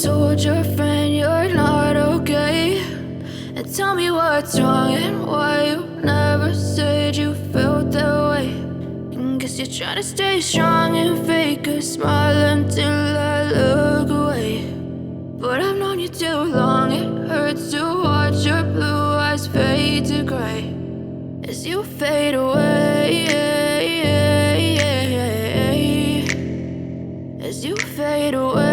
told your friend you're not okay, and tell me what's wrong and why you never said you felt that way. And guess you're trying to stay strong and fake a smile until I look away. But I've known you too long, it hurts to watch your blue eyes fade to gray as you fade away, as you fade away.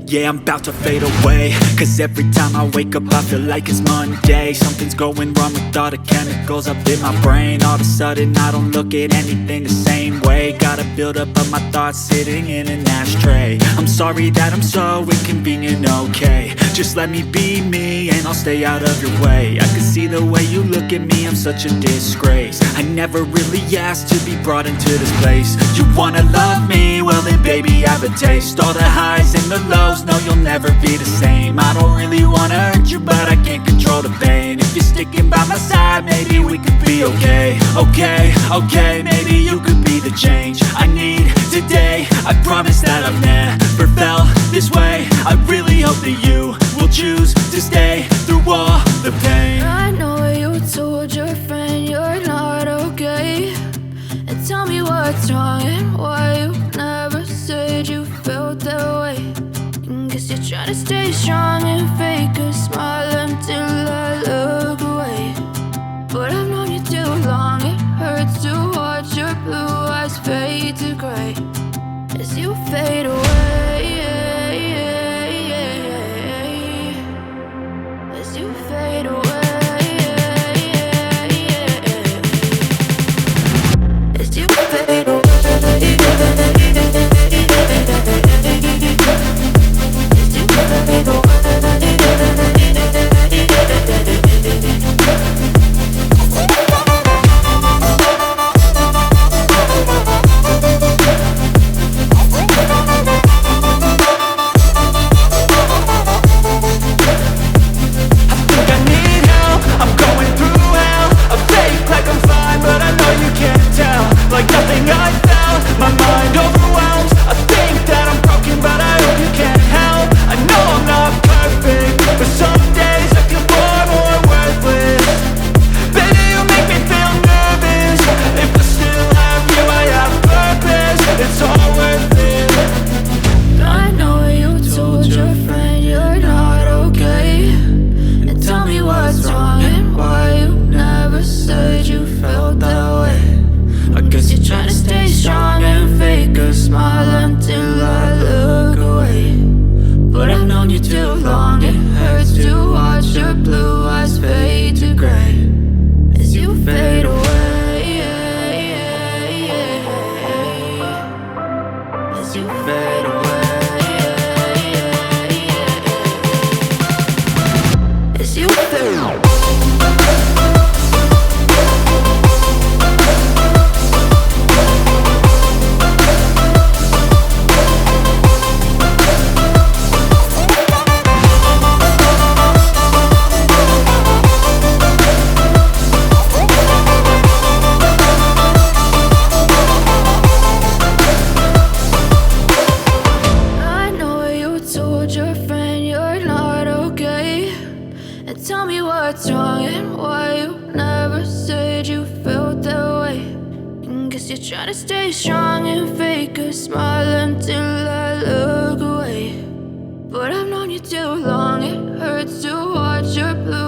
Yeah, I'm about to fade away, cause every time I wake up I feel like it's Monday. Something's going wrong with all the chemicals up in my brain. All of a sudden I don't look at anything the same way. Gotta build up of my thoughts sitting in an ashtray. I'm sorry that I'm so inconvenient, okay. Just let me be me and I'll stay out of your way. I can see the way you look at me, I'm such a disgrace. I never really asked to be brought into this place. You wanna love me? Well then baby I have a taste. All the highs and the lows, no you'll never be the same. I don't really wanna hurt you but I can't control the pain. If you're sticking by my side maybe we could be okay. Okay, maybe you could be the change I need today. I promise that I've never felt this way. I really hope that you will choose to stay through all the pain. I know you told your friend you're not okay, and tell me what's wrong and why you never said you felt that way. And guess you're trying to stay strong and fake a smile until I look away. But I've known you too long, it hurts to watch your blue eyes fade to gray as you fade away, as you fade away, as you fade away. Like nothing I felt, my mind overwhelmed. I think that I'm broken but I hope you can't help. I know I'm not perfect, but some days I feel far more worthless. Baby, you make me feel nervous. If I still have you, I have purpose. It's all worth it. I know you told your friend you're not okay, and tell me what's wrong and why you never said you felt that way. I guess you're trying to stay strong and fake a smile until I look away. But I've known you too long, it hurts to watch your blue eyes fade to gray as you fade away, as you fade away, as you fade away. Tell me what's wrong and why you never said you felt that way. And guess you're trying to stay strong and fake a smile